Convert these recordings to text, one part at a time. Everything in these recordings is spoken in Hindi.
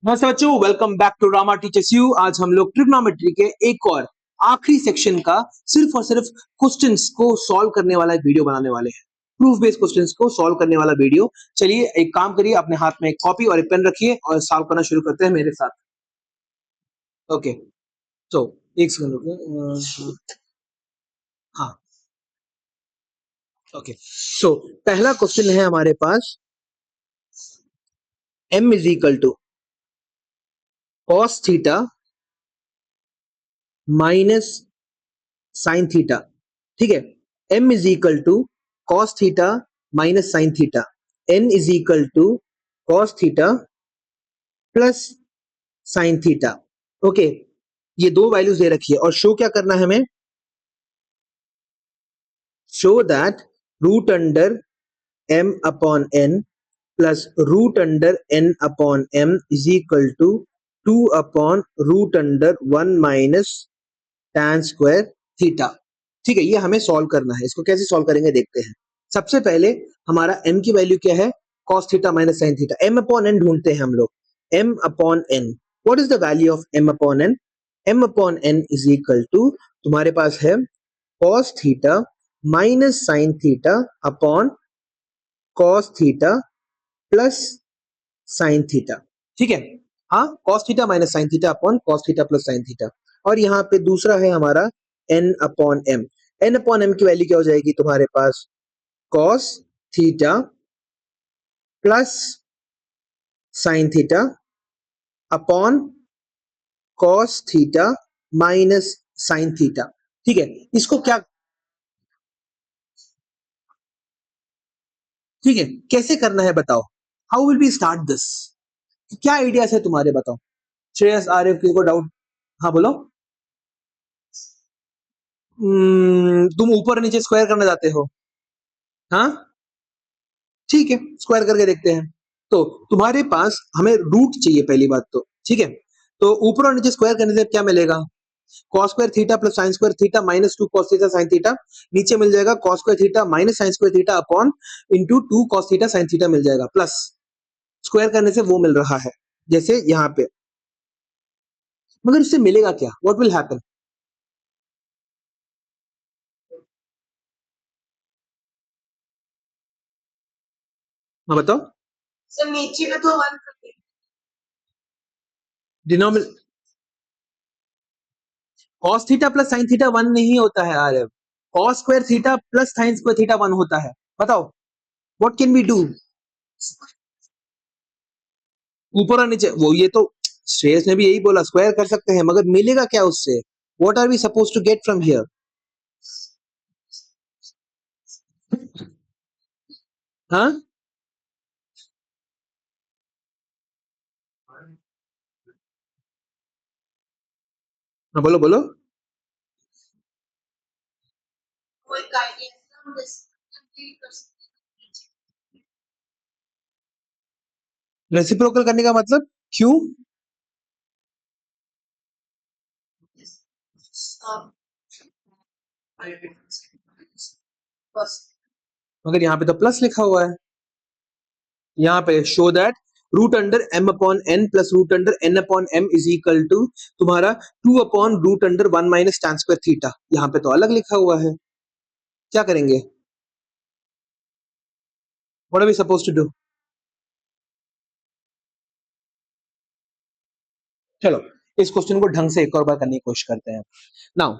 नमस्ते बच्चों, welcome back to Rama teachers you. आज हम लोग ट्रिग्नोमेट्री के एक और आखिरी सेक्शन का सिर्फ और सिर्फ क्वेश्चंस को सॉल्व करने वाला एक वीडियो बनाने वाले हैं। प्रूफ बेस्ड क्वेश्चंस को सॉल्व करने वाला वीडियो। चलिए एक काम करिए, अपने हाथ में एक कॉपी और एक पेन रखिए और सॉल्व करना शुरू करते हैं मेरे साथ। ओके, तो एक सेकंड रुकिए। हाँ, ओके। सो पहला क्वेश्चन है हमारे पास, m is equal to cos theta minus sine theta. ठीक है, m is equal to cos theta minus sine theta, n is equal to cos theta plus sine theta. Okay, ये दो वैल्यूज दे रखी है और शो क्या करना है हमें? Show that root under m upon n plus root under n upon m is equal to 2 upon root under 1 minus tan square theta. ठीक है, ये हमें सॉल्व करना है। इसको कैसे सॉल्व करेंगे देखते हैं। सबसे पहले हमारा m की वैल्यू क्या है? cos theta minus sin theta. m upon n ढूंढते हैं हम लोग। m upon n, what is the value of m upon n? m upon n is equal to, तुम्हारे पास है cos theta minus sin theta upon cos theta plus sin theta. ठीक है, हाँ, cos theta minus sin theta upon cos theta plus sin theta. और यहाँ पे दूसरा है हमारा n upon m। n upon m की वैल्यू क्या हो जाएगी तुम्हारे पास? cos theta plus sin theta upon cos theta minus sin theta. ठीक है, इसको क्या, ठीक है, कैसे करना है बताओ? How will be start this? क्या आइडियाज है तुम्हारे, बताओ। श्रेयस, आरिफ, किसी को डाउट? हाँ बोलो। तुम ऊपर नीचे स्क्वायर करना चाहते हो? हाँ, ठीक है, स्क्वायर करके देखते हैं। तो तुम्हारे पास हमें रूट चाहिए पहली बात तो। ठीक है, तो ऊपर और नीचे स्क्वायर करने से क्या मिलेगा? cos square theta plus sin square theta minus 2 cos theta sin theta. नीचे मिल जाएगा cos square theta minus sin square theta upon into 2 cos theta sin theta मिल जाएगा, प्लस स्क्वायर करने से वो मिल रहा है जैसे यहाँ पे। मगर इससे मिलेगा क्या? What will happen? हाँ बताओ। सर नीचे का तो 1 denominator cos theta plus sin theta 1 नहीं होता है RF. cos square theta plus sin square theta 1 होता है। बताओ व्हाट कैन वी डू? ऊपर और नीचे वो, ये तो श्रेयस ने भी यही बोला, स्क्वायर कर सकते हैं, मगर मिलेगा क्या उससे? What are we suppose to get from here? हाँ, हाँ बोलो बोलो। कोई गाइडेंस हम कंप्लीट कर सकते रेसिप्रोकल करने का मतलब क्यों? हैं बस। मगर यहाँ पे तो प्लस लिखा हुआ है। यहाँ पे show that root under m upon n plus root under n upon m is equal to तुम्हारा 2 upon root under 1 minus tan square theta. यहाँ पे तो अलग लिखा हुआ है, क्या करेंगे? What are we suppose to do? चलो इस क्वेश्चन को ढंग से एक और बार करने की कोशिश करते हैं। नाउ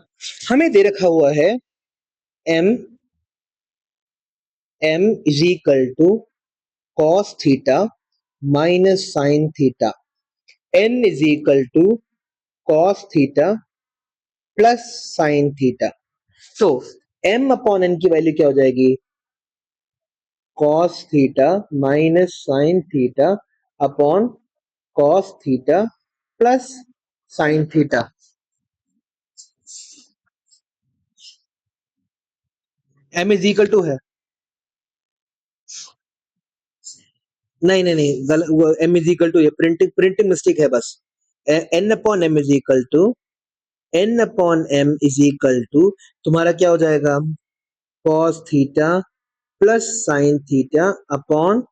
हमें दे रखा हुआ है m is equal to cos theta minus sin theta, n is equal to cos theta plus sin theta. तो m अपॉन n की वैल्यू क्या हो जाएगी? cos theta minus sin theta upon cos theta plus sin theta. m is equal to है, नहीं नहीं नहीं गलत, वो m इज इक्वल टू, ये प्रिंटिंग प्रिंटिंग मिस्टेक है बस। n upon m is equal to, n upon m is equal to तुम्हारा क्या हो जाएगा? cos theta plus sin theta upon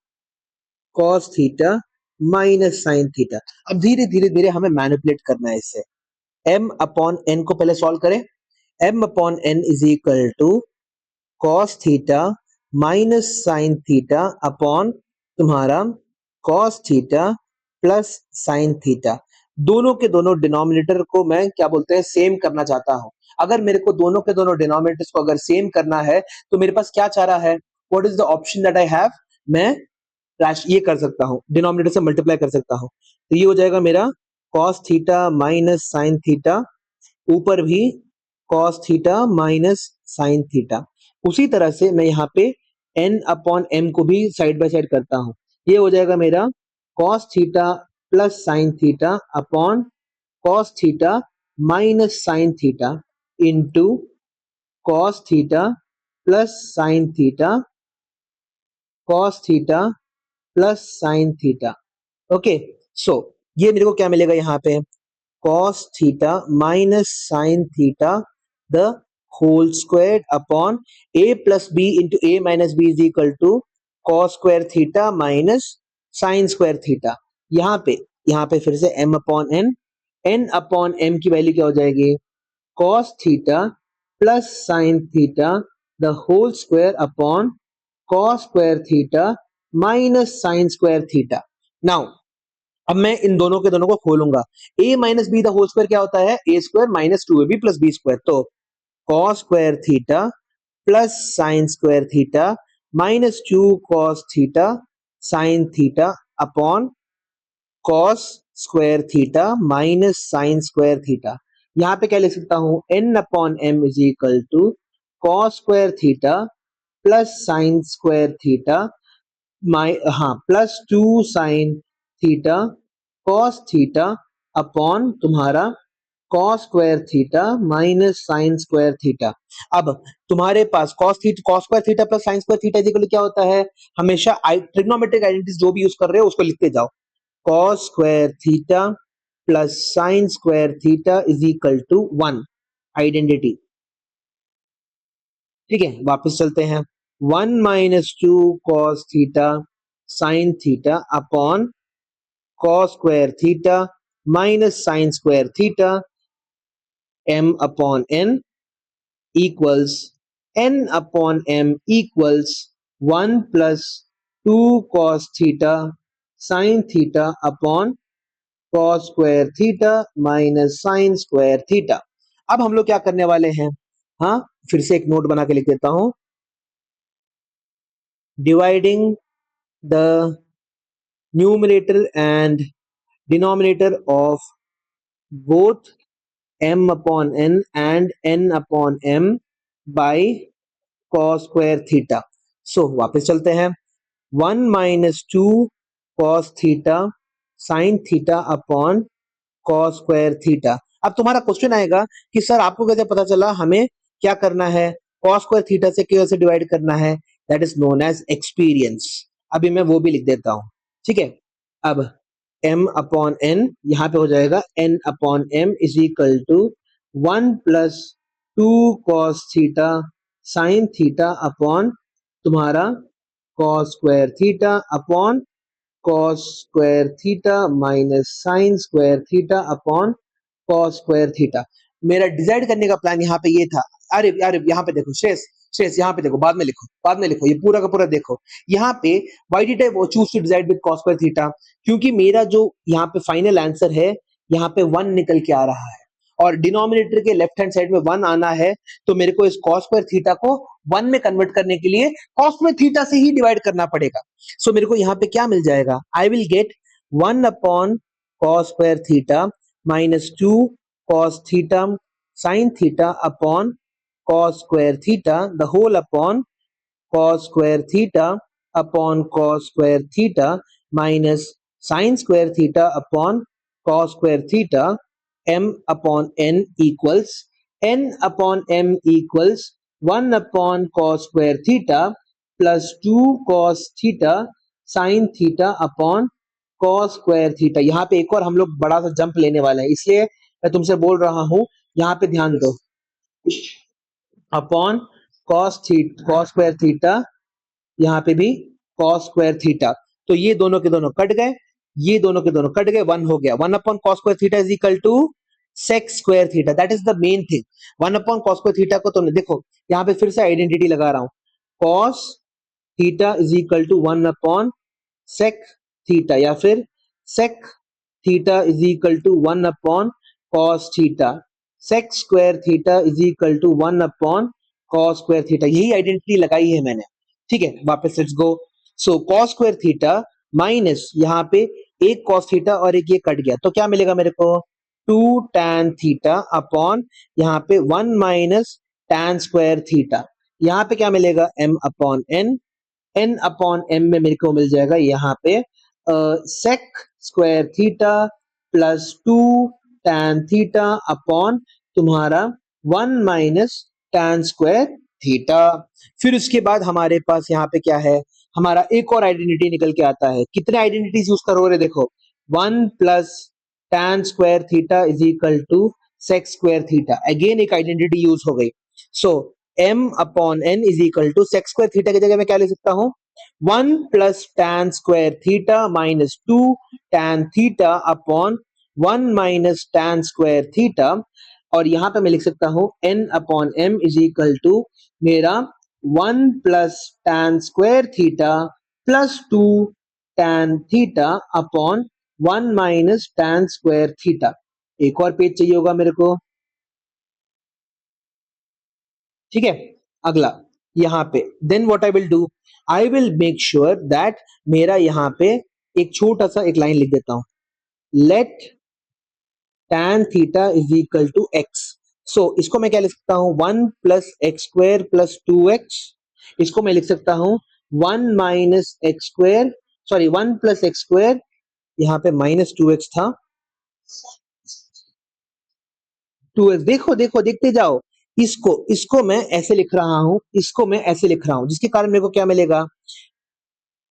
cos theta minus sine theta. अब धीरे धीरे धीरे हमें मैनिपुलेट करना है इसे। m अपॉन n को पहले सॉल्व करें। m upon n is equal to cos theta minus sine theta upon तुम्हारा cos theta plus sine theta. दोनों के दोनों डिनोमिनेटर को मैं क्या बोलते हैं, सेम करना चाहता हूं। अगर मेरे को दोनों के दोनों डिनोमिनेटर्स को अगर सेम करना है तो मेरे पास क्या चारा है, what is the option that I have, मैं ये कर सकता हूं, डिनोमिनेटर से मल्टीप्लाई कर सकता हूं। तो ये हो जाएगा मेरा cos theta minus sine theta, ऊपर भी cos theta minus sine theta. उसी तरह से मैं यहाँ पे n अपॉन m को भी साइड बाय साइड करता हूं। ये हो जाएगा मेरा cos theta plus sine theta upon cos theta minus sine theta into cos theta plus sine theta cos theta plus sine theta. Okay, so ये मेरे को क्या मिलेगा यहाँ पे, cos theta minus sin theta the whole squared upon a plus b into a minus b is equal to cos square theta minus sin square theta। यहाँ पे फिर से m upon n upon m की वैल्यू क्या हो जाएगी, cos theta plus sin theta the whole square upon cos square theta minus sin square theta। now अब मैं इन दोनों के दोनों को खोलूंगा। a minus b the whole square क्या होता है, a square minus two a B plus B square. तो cos square theta plus sine square theta minus two cos theta sine theta upon cos square theta minus sine square theta. यहाँ पे क्या लिख सकता हूं, n upon m is equal to cos square theta plus sine square theta plus two sine theta cos theta upon तुम्हारा cos square theta minus sine square theta. अब तुम्हारे पास cos square theta plus sine square theta equal क्या होता है, हमेशा ट्रिग्नोमेट्रिक आइडेंटिटीज जो भी यूज कर रहे हो उसको लिखते जाओ। Cos square theta plus sine square theta is equal to 1 identity. ठीक है, वापस चलते हैं। 1 minus two cos theta sine theta upon cos square theta minus sine square theta m upon n equals n upon m equals 1 plus two cos theta sine theta upon cos square theta minus sine square theta. अब हम लोग क्या करने वाले हैं, हाँ फिर से एक नोट बना के लिख देता हूं। Dividing the numerator and denominator of both m upon n and n upon m by cos square theta। सो वापस चलते हैं। 1 minus two cos theta sine theta upon cos square theta. अब तुम्हारा क्वेश्चन आएगा कि सर आपको कैसे पता चला हमें क्या करना है, कॉस स्क्वायर थीटा से कैसे डिवाइड करना है, that is known as experience. अभी मैं वो भी लिख देता हूं। ठीक है, अब m अपॉन n यहाँ पे हो जाएगा n upon m is equal to 1 plus two cos theta sine theta upon तुम्हारा cos square theta upon cos square theta minus sine square theta upon cos square theta. मेरा डिसाइड करने का प्लान यहाँ पे ये था। अरे अरे यहाँ पे देखो श्रेयस, श्रेयस यहाँ पे देखो, बाद में लिखो, बाद में लिखो, ये पूरा का पूरा देखो। यहाँ पे why did I choose to decide with cos square theta, क्योंकि मेरा जो यहाँ पे फाइनल आंसर है यहाँ पे 1 निकल के आ रहा है और डिनोमिनेटर के लेफ्ट हैंड साइड में 1 आना है। तो मेरे को इस कॉस स्क्वायर थीटा को 1 में कन्वर्ट करने के लिए कॉस स्क्वायर थीटा से ही डिवाइड करना पड़ेगा। सो मेरे को यहाँ पे क्या मिल जाएगा, I will get 1 upon cos square theta minus two cos theta sine theta upon cos square theta the whole upon cos square theta upon cos square theta minus sin square theta upon cos square theta m upon n equals n upon m equals 1 upon cos square theta plus 2 cos theta sin theta upon cos square theta। यहाँ पे एक और हम लोग बड़ा सा जंप लेने वाले हैं, इसलिए मैं तुमसे बोल रहा हूं यहाँ पे ध्यान दो। अपॉन cos स्क्वायर थीटा, यहाँ पे भी cos स्क्वायर थीटा। तो ये दोनों के दोनों कट गए। ये दोनों के दोनों कट गए, 1 हो गया, 1 upon cos square theta is equal to sec square theta, that is the main thing. 1 upon cos square theta को तुमने देखो यहाँ पे फिर से आइडेंटिटी लगा रहा हूं, cos theta is equal to 1 upon sec theta, या फिर sec theta is equal to 1 upon cos theta, sec square theta is equal to 1 upon cos square theta, यही आइडेंटिटी लगाई है मैंने। ठीक है, वापस let's go. So cos square theta minus यहाँ पे एक कॉस थीटा और एक ये कट गया, तो क्या मिलेगा मेरे को, 2 tan थीटा अपॉन यहाँ पे 1 माइनस tan स्क्वायर थीटा, यहाँ पे क्या मिलेगा, m upon n, n upon m में मेरे को मिल जाएगा यहाँ पे sec square theta plus 2 tan theta upon तुम्हारा 1 माइनस tan स्क्वायर थीटा। फिर उसके बाद हमारे पास यहाँ पे क्या है, हमारा एक और आइडेंटिटी निकल के आता है। कितने आइडेंटिटीज यूज करो रे, देखो 1 plus tan square theta is equal to sec square theta, again एक आइडेंटिटी यूज हो गई। So m upon n is equal to sec square theta की जगह मैं क्या ले सकता हूं, 1 plus tan square theta minus 2 tan theta upon 1 minus tan square theta, और यहां पे मैं लिख सकता हूं n upon m is equal to मेरा 1 plus tan square theta plus 2 tan theta upon 1 minus tan square theta. एक और पेज चाहिए होगा मेरे को, ठीक है। अगला यहाँ पे then what I will do, I will make sure that मेरा यहाँ पे एक छोटा सा एक लाइन लिख देता हूं, let tan theta is equal to x. So इसको मैं क्या लिख सकता हूं, 1 plus x square plus 2x, इसको मैं लिख सकता हूं 1 minus x square, sorry 1 plus x square, यहाँ पे माइनस 2x था, 2x, देखो देखो देखते जाओ, इसको इसको मैं ऐसे लिख रहा हूं, इसको मैं ऐसे लिख रहा हूं, जिसके कारण मेरे को क्या मिलेगा,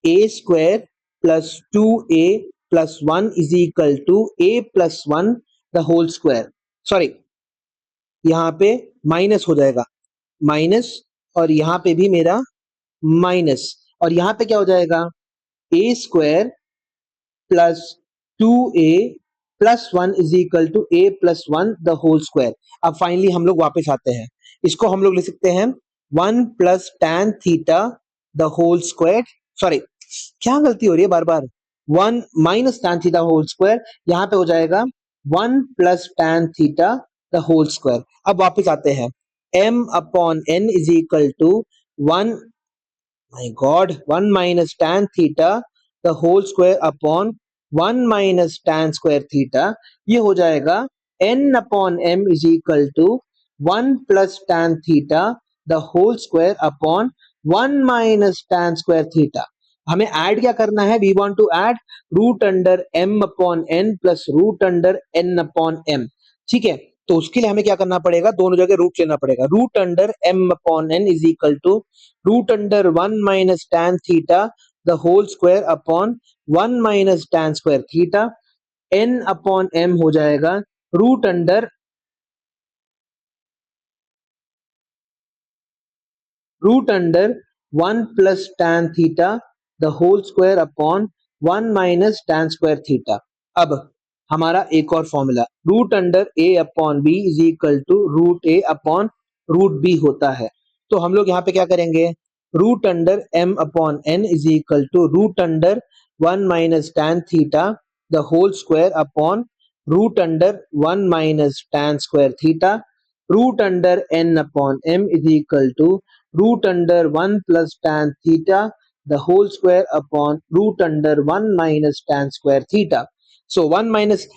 a square plus 2a plus 1 is equal to a plus 1 the whole square, sorry यहाँ पे माइनस हो जाएगा, माइनस, और यहाँ पे भी मेरा माइनस, और यहाँ पे क्या हो जाएगा, a square plus 2a plus 1 is equal to a plus 1 the whole square. अब फाइनली हम लोग वापस आते हैं, इसको हम लोग लिख सकते हैं 1 plus tan theta the whole square, sorry क्या गलती हो रही है बार बार, 1 minus tan theta whole square, यहाँ पे हो जाएगा 1 plus tan theta the whole square. अब वापस आते हैं, m upon n is equal to 1, my god, 1 minus tan theta the whole square upon 1 minus tan square theta, ये हो जाएगा n upon m is equal to 1 plus tan theta the whole square upon 1 minus tan square theta. हमें ऐड क्या करना है, we want to add root under m upon n plus root under n upon m, ठीक है। तो उसके लिए हमें क्या करना पड़ेगा, दोनों जगह रूट लेना पड़ेगा, root under m upon n is equal to root under 1 minus tan theta the whole square upon 1 minus tan square theta, n upon m हो जाएगा root under 1 plus tan theta the whole square upon 1 minus tan square theta. अब हमारा एक और formula, root under a upon b is equal to root a upon root b होता है। तो हम लोग यहाँ पे क्या करेंगे, root under m upon n is equal to root under 1 minus tan theta the whole square upon root under 1 minus tan square theta, root under n upon m is equal to root under 1 plus tan theta the whole square upon root under 1 minus tan square theta. So 1 minus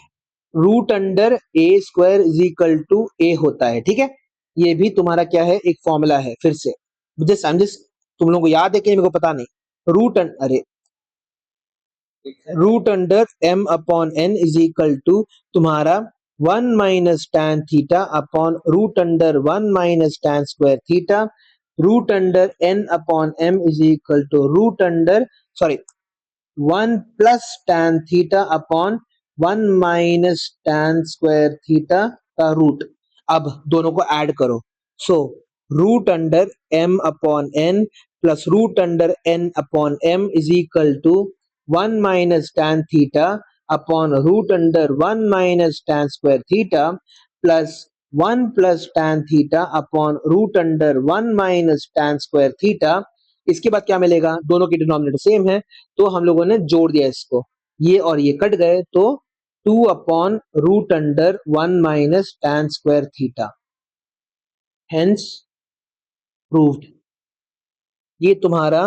root under a square is equal to a होता है, ठीक है। ये भी तुम्हारा क्या है, एक फॉर्मूला है, फिर से जस्ट तुम लोगों को याद है कि मेरे को पता नहीं, अरे root under m upon n is equal to तुम्हारा 1 minus tan theta upon root under 1 minus tan square theta, root under n upon m is equal to root under, sorry 1 plus tan theta upon 1 minus tan square theta का रूट। अब दोनों को ऐड करो, so root under m upon n plus root under n upon m is equal to 1 minus tan theta upon root under 1 minus tan square theta plus 1 plus tan theta upon root under 1 minus tan square theta। इसके बाद क्या मिलेगा, दोनों की डिनोमिनेटर सेम है तो हम लोगों ने जोड़ दिया इसको, ये और ये कट गए तो 2 upon root under 1 minus tan square theta, hence proved. ये तुम्हारा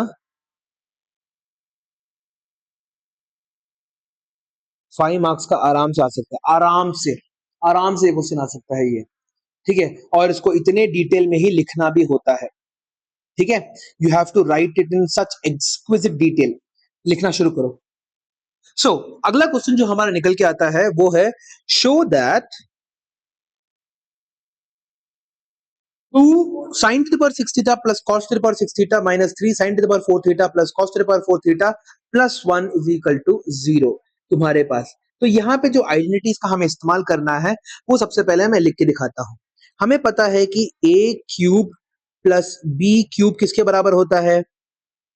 5 मार्क्स का आराम से आ सकता है, आराम से क्वेश्चन आ सकता है ये, ठीक है। और इसको इतने डिटेल में ही लिखना भी होता है, ठीक है। You have to write it in such exquisite detail, लिखना शुरू करो। सो अगला क्वेश्चन जो हमारा निकल के आता है वो है show that 2 sin to the power 6 theta plus cos to the power 6 theta minus 3 sin to the power 4 theta plus cos to the power 4 theta plus 1 is equal to 0 तुम्हारे पास। तो यहाँ पे जो आइडेंटिटीज का हमें इस्तेमाल करना है वो सबसे पहले मैं लिख के दिखाता हूँ। हमें पता है कि a cube plus b cube किसके बराबर होता है,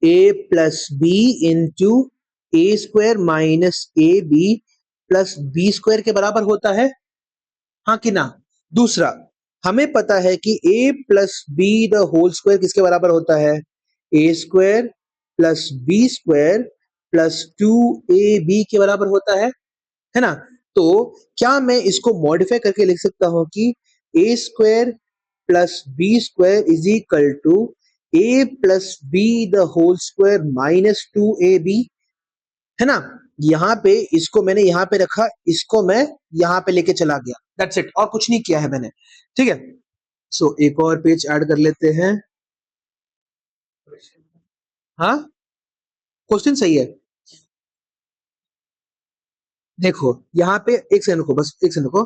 a plus B into A square minus A B plus B square के बराबर होता है, हाँ कि ना। दूसरा हमें पता है कि a plus b the whole square किसके बराबर होता है, a square plus B square plus 2ab के बराबर होता है ना। तो क्या मैं इसको मॉडिफाई करके लिख सकता हूं कि a square plus B square is equal to a plus b the whole square minus 2ab, है ना। यहाँ पे इसको मैंने यहाँ पे रखा, इसको मैं यहाँ पे लेके चला गया, दैट्स इट, और कुछ नहीं किया है मैंने, ठीक है। सो एक और पेज ऐड कर लेते हैं। हाँ क्वेश्चन सही है, देखो यहाँ पे एक सेकंड को, बस एक सेकंड को।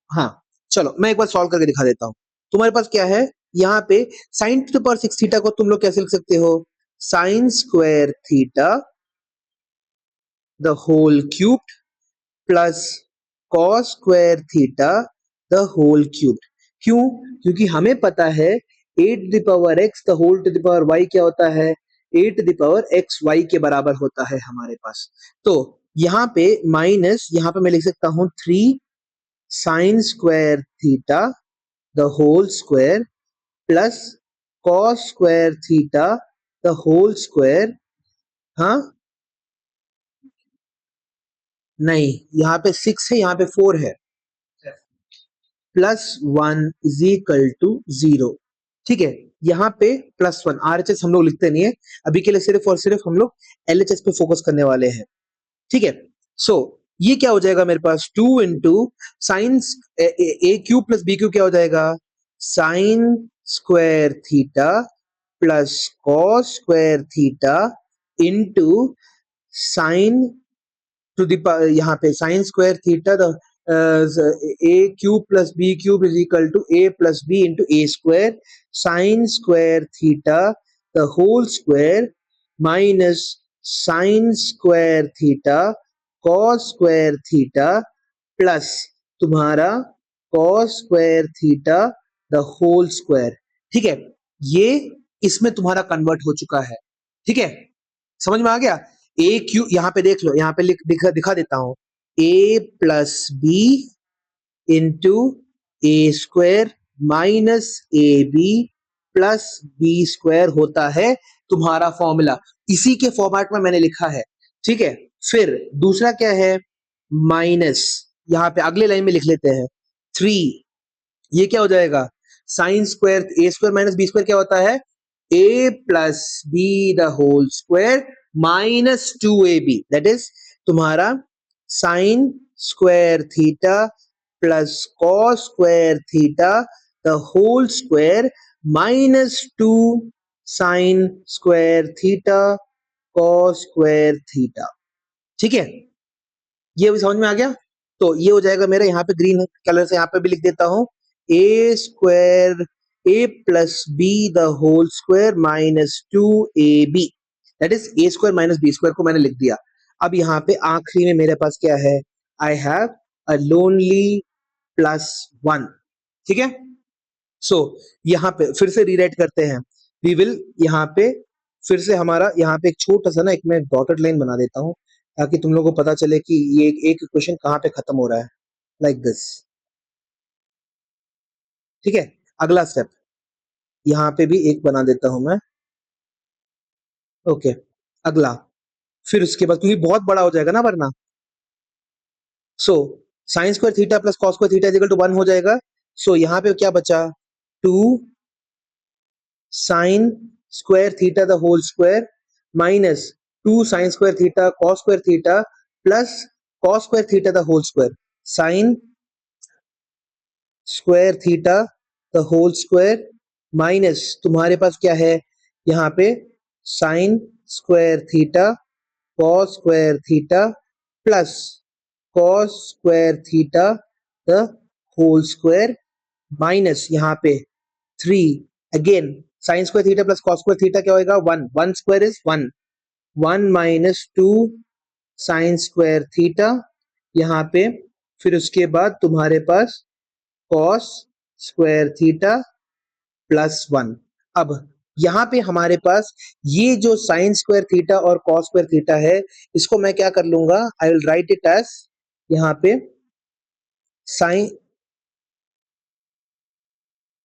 हाँ चलो मैं एक बार सॉल्व करके दिखा देता हूँ। तुम्हारे पास क्या है यहाँ पे, sine to the power 6 theta को तुम लोग कैसे लिख सकते हो, sine square theta the whole cube plus cos square theta the whole cube. क्यों, क्योंकि हमें पता है 8 to the power x the whole to the power y क्या होता है, 8 to the power x y के बराबर होता है हमारे पास। तो यहाँ पे माइनस, यहाँ पे मैं लिख सकता हूँ 3 sine square theta the whole square plus cos square theta the whole square. हाँ नहीं, यहाँ पे 6 है, यहाँ पे 4 है, प्लस 1 इज इक्वल टू 0, ठीक है। यहाँ पे प्लस 1, आरएचएस हम लोग लिखते नहीं है अभी के लिए, सिर्फ और सिर्फ हम लोग एलएचएस पे फोकस करने वाले हैं, ठीक है। सो ये क्या हो जाएगा मेरे पास, 2 into science a cube plus b cube क्या हो जाएगा, sine square theta plus cos square theta into sine to the यहाँ पे sine square theta the a cube plus b cube is equal to a plus B into A square sine square theta the whole square minus sine square theta cos square theta plus तुम्हारा cos square theta the whole square, ठीक है। ये इसमें तुम्हारा कन्वर्ट हो चुका है, ठीक है, समझ में आ गया। ए क्यू यहाँ पे देख लो, यहाँ पे दिखा देता हूं, a plus B into A square minus A B plus B square होता है तुम्हारा फॉर्मूला, इसी के फॉर्मेट में मैंने लिखा है, ठीक है। फिर दूसरा क्या है, माइनस, यहाँ पे अगले लाइन में लिख लेते हैं 3, ये क्या हो जाएगा, sine square a square minus B square क्या होता है, a plus b the whole square minus 2ab, that is तुम्हारा sine square theta plus cos square theta the whole square minus 2 sine square theta cos square theta, ठीक है। ये भी समझ में आ गया। तो ये हो जाएगा मेरा, यहाँ पे ग्रीन कलर से यहाँ पे भी लिख देता हूँ, a square a plus b the whole square minus 2ab, that is a square minus B square को मैंने लिख दिया। अब यहाँ पे आखिरी में मेरे पास क्या है, I have a lonely plus 1, ठीक है। सो यहाँ पे फिर से रीराइट करते हैं, वी विल यहाँ पे फिर से हमारा यहाँ पे एक छोटा सा ना, एक मैं डॉटेड लाइन बना देता हूँ ताकि तुम लोगों को पता चले कि ये एक इक्वेशन कहाँ पे खत्म हो रहा है, लाइक दिस। ठीक है, अगला स्टेप यहाँ पे भी एक बना देता हूं मैं। ओके, अगला, फिर उसके बाद क्योंकि बहुत बड़ा हो जाएगा ना वरना, so sine square theta plus cos square theta equal to 1 हो जाएगा। सो यहाँ पे क्या बचा, 2 sine square theta the whole square minus 2 sine square theta cos square theta plus cos square theta the whole square, sine square theta the whole square minus तुम्हारे पास क्या है यहाँ पे, sine square theta cos square theta plus cos square theta the whole square minus यहाँ पे 3, again sine square theta plus cos square theta क्या होगा, 1, 1 square is 1, 1 minus 2 sine square theta यहाँ पे, फिर उसके बाद तुम्हारे पास कॉस स्क्वायर थीटा प्लस 1। अब यहाँ पे हमारे पास ये जो साइन स्क्वायर थीटा और कॉस स्क्वायर थीटा है, इसको मैं क्या कर लूंगा, I will write it as यहाँ पे sine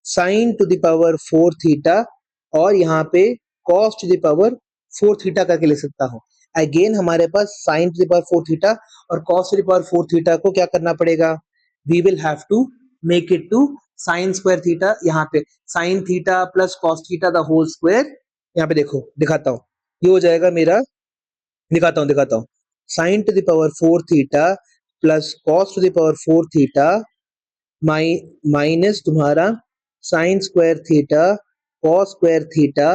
sine to the power 4 theta और यहाँ पे cos to the power 4 theta करके लिख सकता हूँ। अगेन हमारे पास sine to the power 4 theta और cos to the power 4 theta को क्या करना पड़ेगा, we will have to make it to sine square theta. यहाँ पे sine theta plus cos theta the whole square, यहाँ पे देखो दिखाता हूँ, ये हो जाएगा मेरा, दिखाता हूँ, sine to the power 4 theta plus cos to the power 4 theta minus तुम्हारा sine square theta cos square theta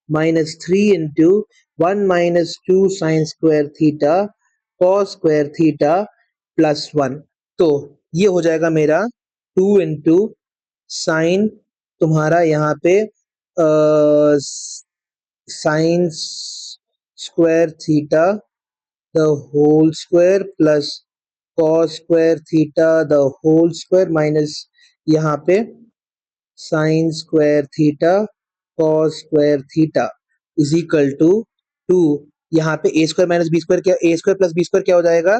minus 3 into 1 minus 2 sine square theta cos square theta plus 1। तो ये हो जाएगा मेरा 2 इंटू साइन तुम्हारा यहाँ पे sine square theta the whole square plus cos square theta the whole square minus यहाँ पे sine square theta cos square theta is equal to 2, यहाँ पे A square minus B square क्या, A square plus B square क्या हो जाएगा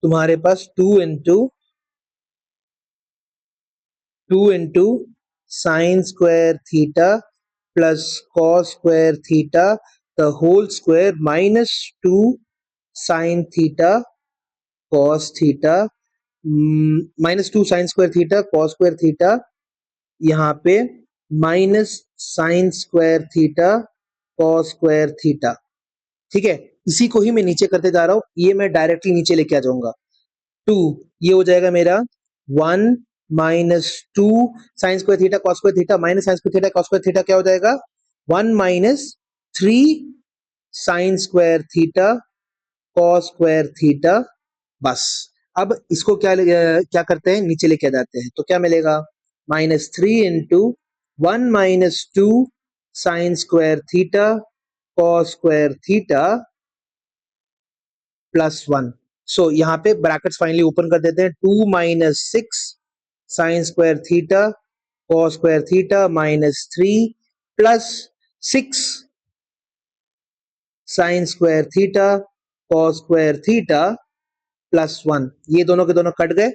तुम्हारे पास 2 into sine square theta plus cos square theta the whole square minus 2 sine theta cos theta minus 2 sine square theta cos square theta यहाँ पे minus sine square theta cos square theta. ठीक है, इसी को ही मैं नीचे करते जा रहा हूं, ये मैं डायरेक्टली नीचे लेके आ जाऊंगा। 2, ये हो जाएगा मेरा 1 minus 2 sine square theta cos square theta minus sine square theta cos square theta क्या हो जाएगा 1 minus 3 sine square theta cos square theta. बस अब इसको क्या करते हैं, नीचे लेके आ जाते हैं, तो क्या मिलेगा minus 3 into 1 minus 2 sine square theta cos square theta plus 1। So यहाँ पे ब्रैकेट्स फाइनली ओपन कर देते हैं, 2 minus 6 sine square theta cos square theta minus 3 plus 6 sine square theta cos square theta plus 1, ये दोनों के दोनों कट गए,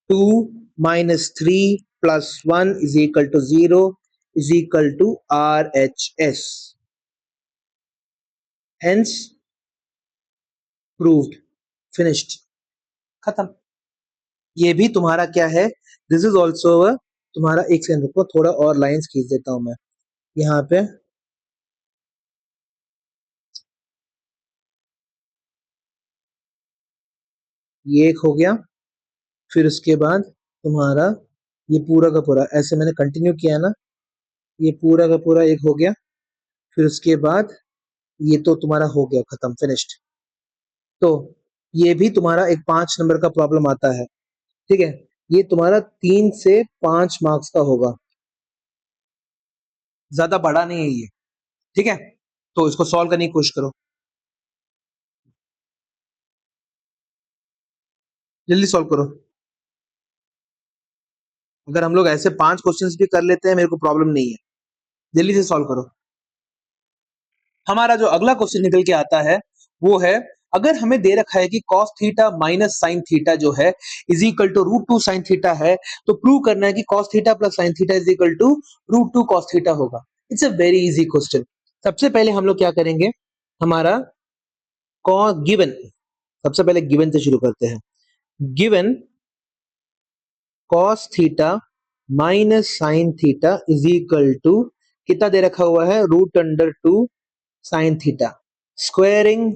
2 minus 3 plus 1 is equal to 0 is equal to RHS, hence proved, finished, खत्म। ये भी तुम्हारा क्या है, दिस इज ऑल्सो तुम्हारा, एक सेकंड रुको, थोड़ा और लाइंस खींच देता हूं मैं यहाँ पे, ये एक हो गया, फिर उसके बाद तुम्हारा ये पूरा का पूरा ऐसे मैंने कंटिन्यू किया ना, ये पूरा का पूरा एक हो गया, फिर उसके बाद ये तो तुम्हारा हो गया, खत्म, फिनिश्ड। तो ये भी तुम्हारा एक 5 नंबर का प्रॉब्लम आता है। ठीक है, ये तुम्हारा 3 से 5 मार्क्स का होगा, ज्यादा बड़ा नहीं है ये। ठीक है, तो इसको सॉल्व करने की कोशिश करो, जल्दी सॉल्व करो। अगर हम लोग ऐसे 5 क्वेश्चंस भी कर लेते हैं मेरे को प्रॉब्लम नहीं है, जल्दी से सॉल्व करो। हमारा जो अगला क्वेश्चन निकल के आता है वो है अगर हमें दे रखा है कि cos theta minus sin theta जो है is equal to root two sine theta है, तो प्रूव करना है कि cos theta plus sin theta is equal to root two cos theta होगा। It's a very easy question. सबसे पहले हम लोग क्या करेंगे, हमारा गिवन, सबसे पहले गिवन से शुरू करते हैं। Given cos theta minus sine theta is equal to कितना दे रखा हुआ है, root under two sine theta, squaring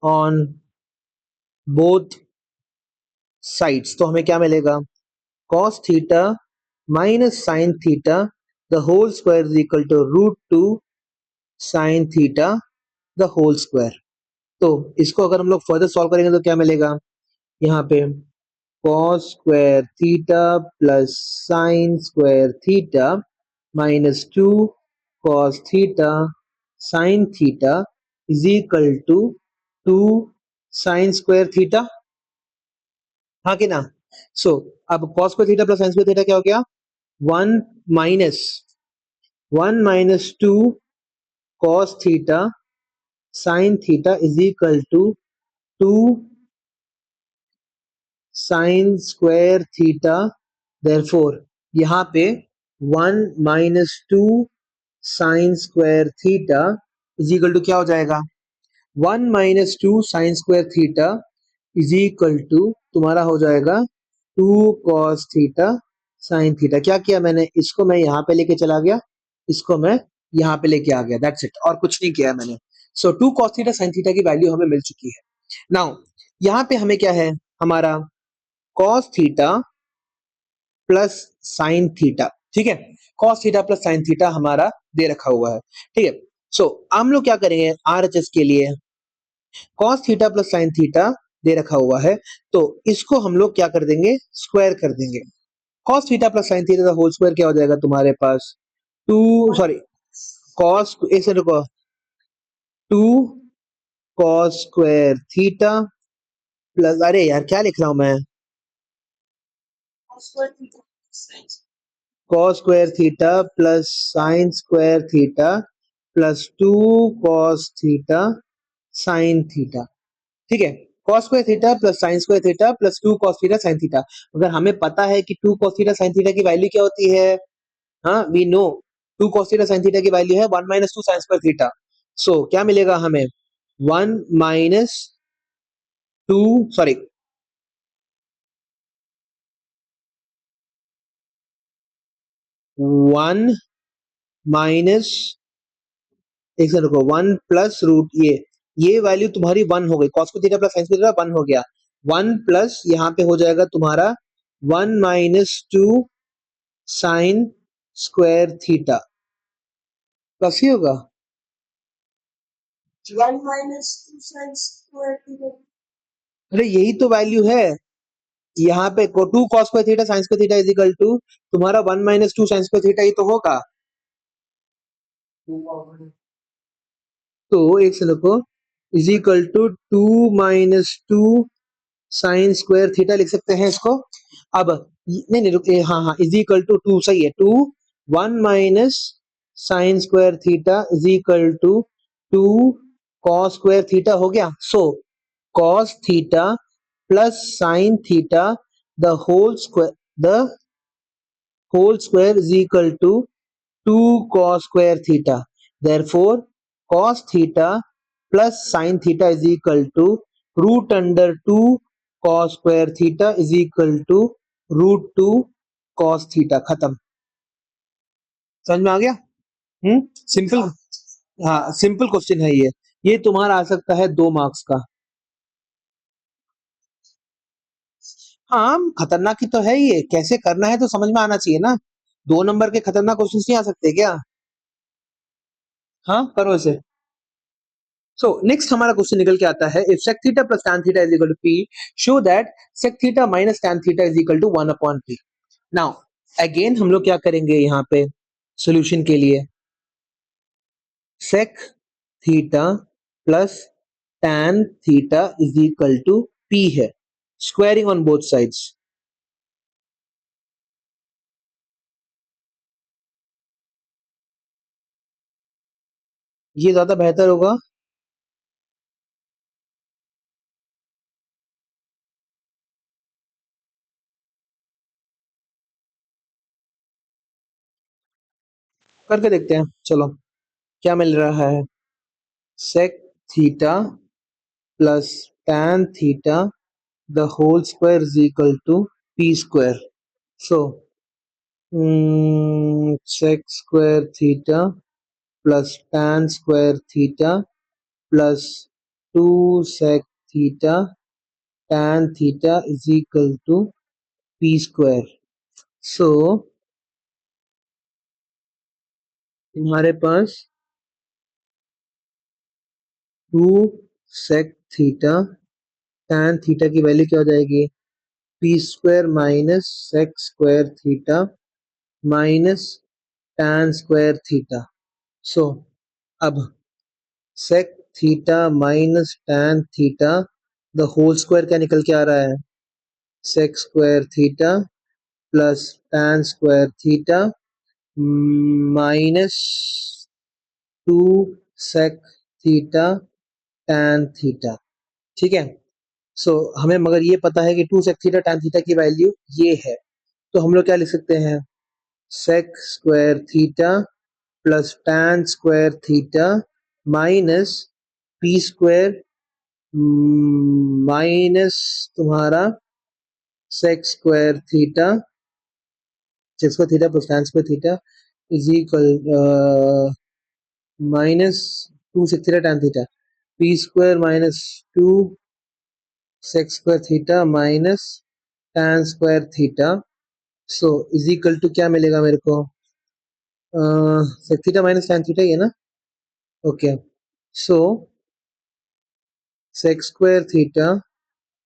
on both sides. तो हमें क्या मिलेगा, cos theta minus sine theta the whole square is equal to root two sine theta the whole square. तो इसको अगर हम लोग फर्दर सॉल्व करेंगे तो क्या मिलेगा, यहाँ पे cos square theta plus sine square theta minus two cos theta sine theta is equal to two sine square theta, हाँ कि ना। सो अब cos square theta plus sine square theta क्या हो गया, one minus two cos theta sine theta is equal to two sine square theta. Therefore यहाँ पे one minus two sine square theta is equal to क्या हो जाएगा, one minus two sine square theta is equal to तुम्हारा हो जाएगा two cos theta sine theta. क्या किया मैंने, इसको मैं यहाँ पे लेके चला गया, इसको मैं यहाँ पे लेके आ गया, दैट्स इट, और कुछ नहीं किया मैंने। So two cos theta sine theta की वैल्यू हमें मिल चुकी है। नाउ यहाँ पे हमें क्या है, हमारा cos theta plus sine theta, ठीक है, cos theta plus sine theta हमारा दे रखा हुआ है, ठीक है। सो हम लोग क्या करेंगे, आरएचएस के लिए cos theta plus sine theta दे रखा हुआ है, तो इसको हम लोग क्या कर देंगे, स्क्वायर कर देंगे। cos theta plus sine theta का होल स्क्वायर क्या हो जाएगा तुम्हारे पास, टू सॉरी cos, एक सेकंड रुको, two cos square theta plus, अरे यार क्या लिख रहा हूं मैं, cos square theta plus sine square theta plus two cos theta sine theta, ठीक है। cos square theta plus sine square theta plus two cos theta sine theta. अगर हमें पता है कि two cos theta sine theta की वैल्यू क्या होती है, हाँ we know two cos theta sine theta की वैल्यू है one minus two sine square theta. So क्या मिलेगा हमें, one minus two sorry one minus, एक सेकंड रुको, वन प्लस रूट ये वैल्यू तुम्हारी वन हो गई, cos theta plus sine theta one हो गया, वन प्लस यहाँ पे हो जाएगा तुम्हारा one minus two sine square theta, कैसे होगा, one minus two sine square theta. अरे यही तो वैल्यू है, यहाँ पे two cos square theta sine square theta is equal to तुम्हारा one minus two sine square theta ही तो होगा। तो एक से लिखो, is equal to two minus two sine square theta लिख सकते हैं इसको। अब नहीं नहीं रुकिए, हाँ हाँ, इज इक्वल टू टू सही है, two one minus sine square theta is equal to two cos square theta हो गया। So cos theta plus sine theta the whole square is equal to two cos square theta. Therefore cos theta plus sin theta is equal to root under two cos square theta is equal to root two cos theta. खत्म, समझ में आ गया, सिंपल, हाँ सिंपल क्वेश्चन है ये तुम्हारा आ सकता है 2 मार्क्स का। हाँ खतरनाक ही तो है ये, कैसे करना है तो समझ में आना चाहिए ना, 2 नंबर के खतरनाक क्वेश्चन नहीं आ सकते क्या, हाँ करो इसे। सो नेक्स्ट हमारा क्वेश्चन निकल के आता है, if sec theta plus tan theta is equal to p, show that sec theta minus tan theta is equal to 1 upon p। Now again हम लोग क्या करेंगे यहाँ पे सॉल्यूशन के लिए, sec theta plus tan theta is equal to p है, स्क्वायरिंग ऑन बोथ साइड्स। ये ज्यादा बेहतर होगा, करके देखते हैं। चलो क्या मिल रहा है, sec theta plus tan theta the whole square is equal to p square. So sec square theta plus tan square theta plus 2 sec theta tan theta is equal to p square. So तुम्हारे पास 2 sec theta tan theta की वैल्यू क्या हो जाएगी, p square minus sec square theta minus tan square theta. So अब sec theta minus tan theta the whole square क्या निकल के आ रहा है, sec square theta plus tan square theta minus 2 sec theta tan theta. ठीक है. सो हमें मगर ये पता है कि 2 sec थीटा tan थीटा की वैल्यू ये है, तो हम लोग क्या लिख सकते हैं, sec square theta plus tan square theta minus p square minus तुम्हारा sec square theta, sec square theta plus tan square theta is equal minus 2 sec theta tan theta, p square minus 2 sec square theta minus tan square theta. So is equal to क्या मिलेगा मेरे को, sec theta minus tan theta ही है ना. Okay. So sec square theta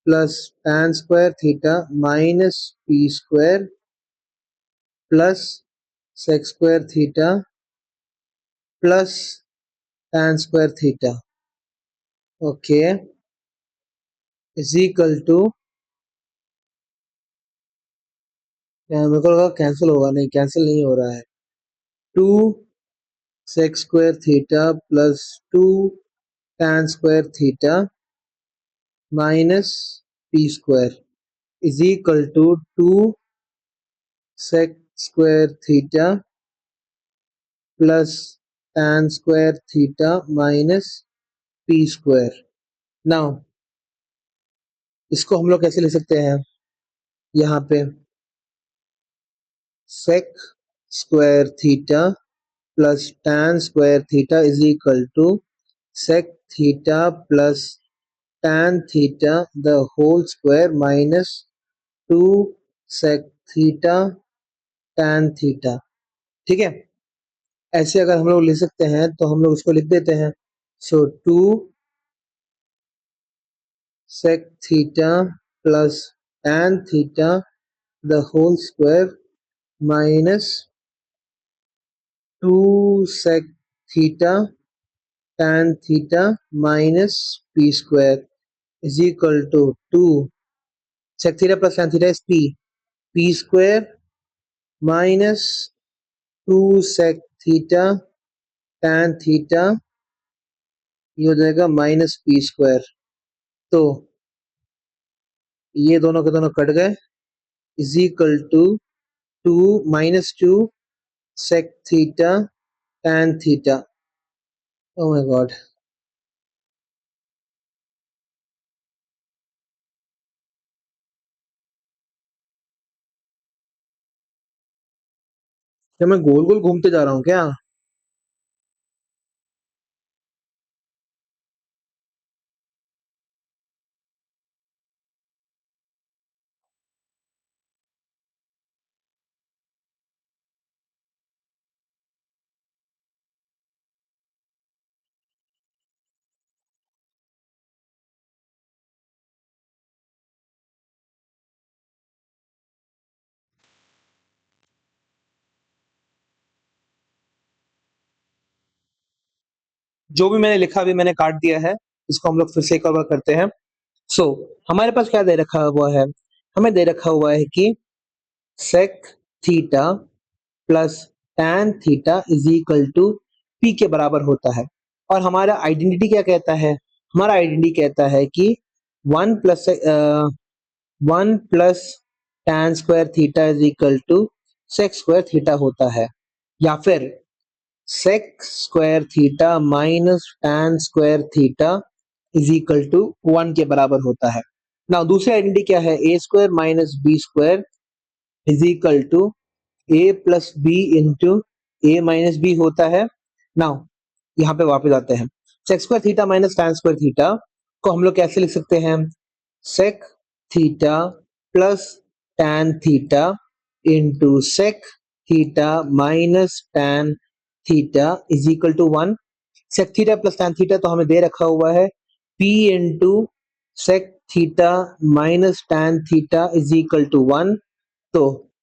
plus tan square theta minus p square plus sec square theta plus tan square theta. Okay. Is equal to, मेरे को लगा कैंसिल होगा, नहीं कैंसिल नहीं हो रहा है, 2 sec square theta plus 2 tan square theta minus p square is equal to 2 sec square theta plus tan square theta minus p square. Now इसको हम लोग कैसे लिख सकते हैं, यहाँ पे sec square theta plus tan square theta is equal to sec theta plus tan theta the whole square minus 2 sec theta tan theta. ठीक है. ऐसे अगर हम लोग लिख सकते हैं तो हम लोग इसको लिख देते हैं. So 2 sec theta plus tan theta the whole square minus 2 sec theta tan theta minus p square is equal to 2 sec theta plus tan theta is p square minus 2 sec theta tan theta, ये हो जाएगा माइनस p स्क्वायर. तो ये दोनों के दोनों कट गए, is equal to 2 minus 2 sec theta tan theta. Oh my God. क्या मैं गोल गोल घूमते जा रहा हूँ क्या, जो भी मैंने लिखा अभी मैंने काट दिया है, इसको हम लोग फिर से एक बार करते हैं. सो हमारे पास क्या दे रखा हुआ है, हमें दे रखा हुआ है कि sec theta plus tan theta is equal to p के बराबर होता है. और हमारा आइडेंटिटी क्या कहता है, हमारा आइडेंटिटी कहता है कि 1 plus tan square theta is equal to sec square theta होता है. या फिर sec square theta minus tan square theta is equal to 1 के बराबर होता है। नाउ दूसरी आइडेंटिटी क्या है, a square minus B square is equal to a plus B into a minus b होता है। नाउ यहाँ पे वापस आते हैं, sec square theta minus tan square theta को हम लोग कैसे लिख सकते हैं, sec theta plus tan theta into sec theta minus tan theta is equal to 1। Sec theta plus tan theta तो हमें दे रखा हुआ है p into sec theta minus tan theta is equal to 1। तो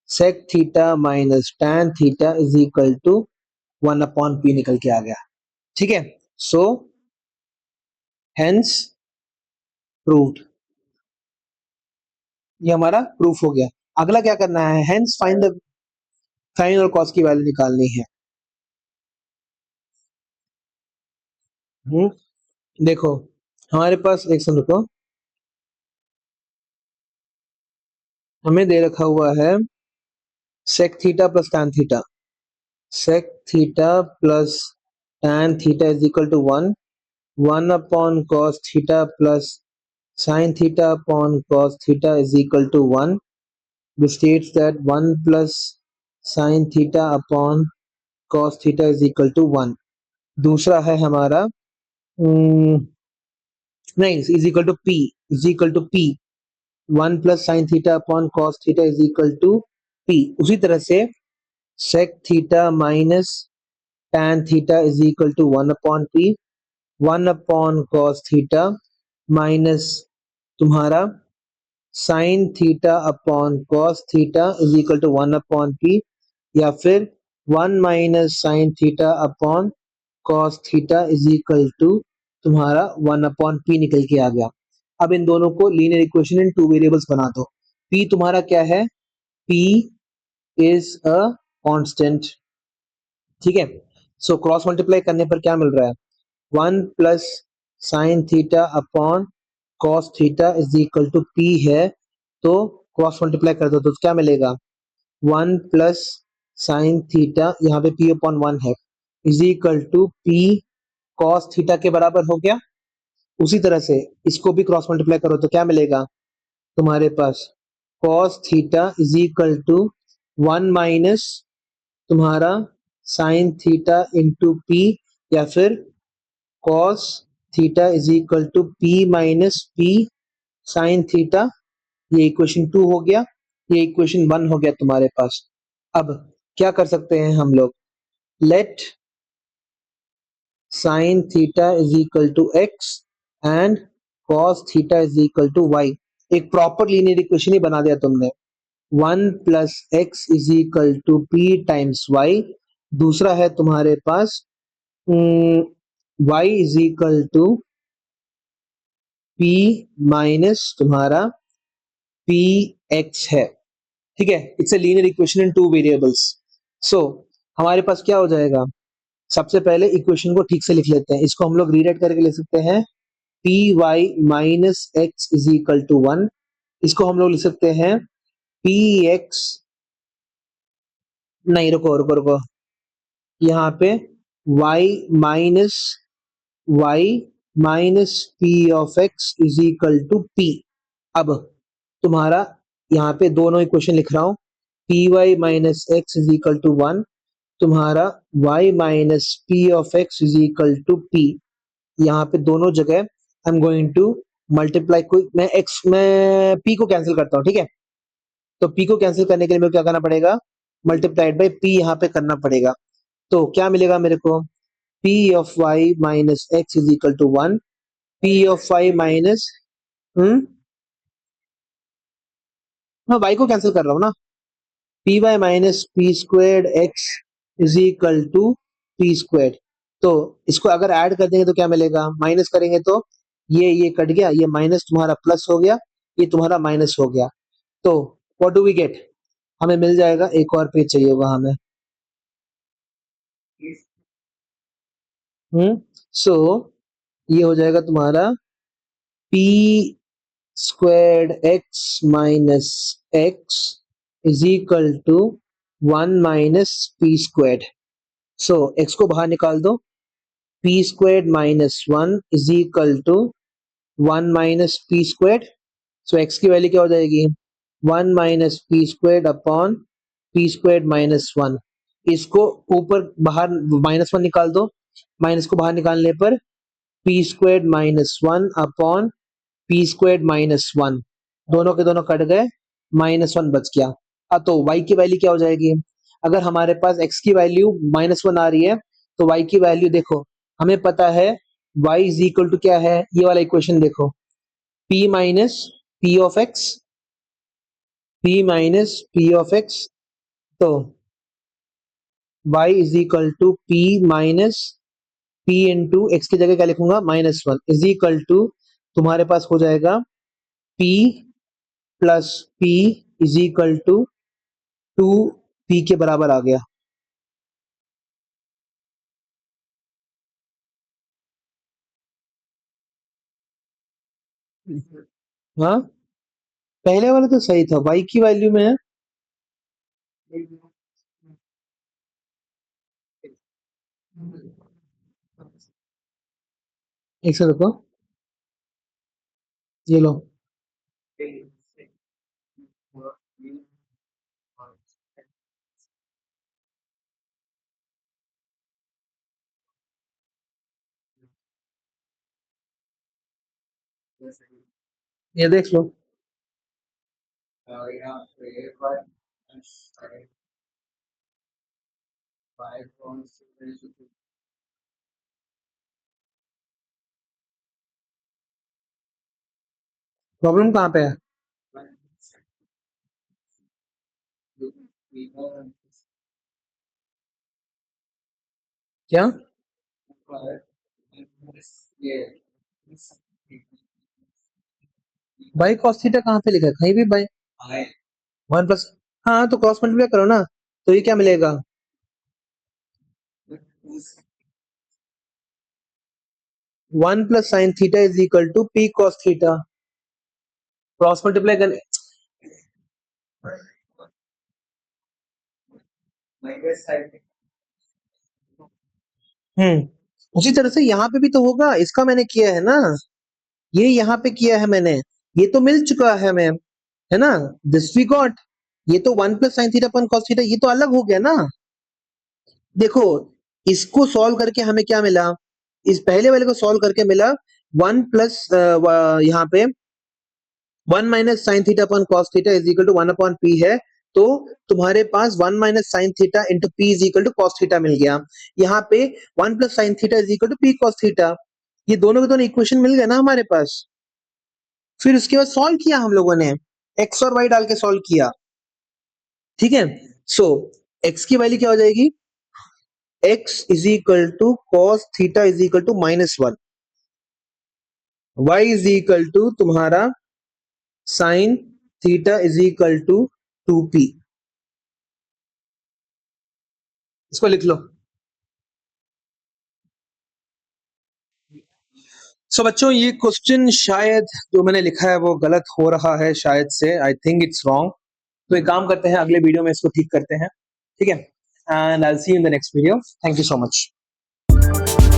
sec theta minus tan theta is equal to 1 upon p निकल के आ गया। ठीक है, सो हेंस प्रूव्ड, ये हमारा प्रूफ हो गया। अगला क्या करना है, हेंस फाइंड द साइन और कॉस की वैल्यू निकालनी है। देखो हमारे पास एक सेकंड रुको, हमें दे रखा हुआ है sec theta plus tan theta, sec theta plus tan theta is equal to 1, 1 upon cos theta plus sin theta upon cos theta is equal to 1, which states that 1 plus sin theta upon cos theta is equal to 1। दूसरा है हमारा नहीं, is equal to p, is equal to p, 1 plus sine theta upon cos theta is equal to p. उसी तरह से sec theta minus tan theta is equal to 1 upon p, 1 upon cos theta minus तुम्हारा sine theta upon cos theta is equal to 1 upon p, या फिर 1 minus sine theta upon cos theta is equal to तुम्हारा 1 अपॉन पी निकल के आ गया। अब इन दोनों को linear equation in two variables बना दो। पी तुम्हारा क्या है, पी इज अ कांस्टेंट। ठीक है, सो क्रॉस मल्टीप्लाई करने पर क्या मिल रहा है, 1 plus sine theta upon cos theta is equal to p है, तो क्रॉस मल्टीप्लाई कर दो तो क्या मिलेगा, 1 प्लस साइन थीटा, यहाँ पे पी अपॉन 1 है, is equal to p cos theta के बराबर हो गया। उसी तरह से इसको भी क्रॉस मल्टीप्लाई करो तो क्या मिलेगा तुम्हारे पास, cos theta is equal to 1 minus तुम्हारा साइन थीटा इंटू पी, या फिर cos theta is equal to p minus p sine theta. ये इक्वेशन 2 हो गया, ये इक्वेशन 1 हो गया तुम्हारे पास। अब क्या कर सकते हैं हम लोग, let sine theta is equal to x and cos theta is equal to y. एक प्रॉपर लीनियर इक्वेशन ही बना दिया तुमने, 1 plus x is equal to p times y. दूसरा है तुम्हारे पास y is equal to p minus तुम्हारा पी एक्स है। ठीक है, it's a linear equation in two variables. So हमारे पास क्या हो जाएगा, सबसे पहले इक्वेशन को ठीक से लिख लेते हैं, इसको हम लोग रीराइट करके लिख सकते हैं p y minus x is equal to 1। इसको हम लोग लिख सकते हैं पी एक्स, नहीं रुको रुको रुको, यहाँ पे y minus y minus p of x is equal to p. अब तुम्हारा यहाँ पे दोनों इक्वेशन लिख रहा हूँ, p y minus x is equal to 1, तुम्हारा y minus p of x is equal to p. यहाँ पे दोनों जगह I am going to multiply, कोई मैं x में p को कैंसिल करता हूँ। ठीक है, तो p को कैंसिल करने के लिए मेरे को क्या करना पड़ेगा, मल्टीप्लाइड बाई p यहाँ पे करना पड़ेगा। तो क्या मिलेगा मेरे को, p of y minus x is equal to 1, p of y minus मैं y को कैंसिल कर रहा हूँ ना, p y minus p squared x is equal to p squared. तो इसको अगर ऐड कर देंगे तो क्या मिलेगा, माइनस करेंगे तो ये कट गया, ये माइनस तुम्हारा प्लस हो गया, ये तुम्हारा माइनस हो गया। तो व्हाट डू वी गेट, हमें मिल जाएगा, एक और पेज चाहिए होगा हमें। सो ये हो जाएगा तुम्हारा p squared x minus x is equal to 1 minus p squared. So x को बाहर निकाल दो, p square minus 1 is equal to 1 minus p square. So x की वैल्यू क्या हो जाएगी, 1 minus p square upon p square minus 1। इसको ऊपर बाहर माइनस 1 निकाल दो, माइनस को बाहर निकालने पर P square minus 1 upon p square minus 1, दोनों के दोनों कट गए, माइनस 1 बच गया। अब तो y की वैल्यू क्या हो जाएगी, अगर हमारे पास x की वैल्यू माइनस 1 आ रही है तो y की वैल्यू देखो, हमें पता है y इज इक्वल टू क्या है, ये वाला इक्वेशन देखो, p minus p of x, p minus p of x. तो y is equal to p minus p into x की जगह क्या लिखूंगा, माइनस 1 इज इक्वल टू, तुम्हारे पास हो जाएगा p plus p is equal to 2p के बराबर आ गया। हाँ, पहले वाला तो सही था, y की वैल्यू में है। एक से रुको, ये लो, ये देख लो। प्रॉब्लम कहाँ पे है, क्या बाई कॉस थीटा कहाँ पे लिखा है, कहीं भी बाई 1 प्लस, हाँ तो क्रॉस मल्टीप्लाई करो ना, तो ये क्या मिलेगा, 1 plus sine theta is equal to p cos theta. Cross multiply कर, उसी तरह से यहाँ पे भी तो होगा, इसका मैंने किया है ना, ये यहाँ पे किया है मैंने, ये तो मिल चुका है मैम, है ना, दिस वी गॉट। ये तो 1 प्लस साइन थीटा अपन कॉस थीटा, ये तो अलग हो गया ना। देखो, इसको सॉल्व करके हमें क्या मिला, इस पहले वाले को सॉल्व करके मिला 1 प्लस यहाँ पे 1 minus sine theta upon cos theta is equal to 1 upon p है। तो तुम्हारे पास 1 minus sine theta into p is equal to cos theta मिल गया। यहाँ पे 1 plus sine theta is equal to p cos theta, ये दोनों के दोनों इक्वेशन मिल गए ना हमारे पास। फिर उसके बाद सॉल्व किया हम लोगों ने, एक्स और वाई डाल के सॉल्व किया, ठीक है। सो एक्स की वैल्यू क्या हो जाएगी, x is equal to cos theta is equal to -1, y is equal to तुम्हारा sine theta is equal to 2p। इसको लिख लो। सो बच्चों, ये क्वेश्चन शायद जो मैंने लिखा है वो गलत हो रहा है शायद से, आई थिंक इट्स रॉन्ग। तो एक काम करते हैं, अगले वीडियो में इसको ठीक करते हैं, ठीक है। And I will see you in the next video, thank you so much.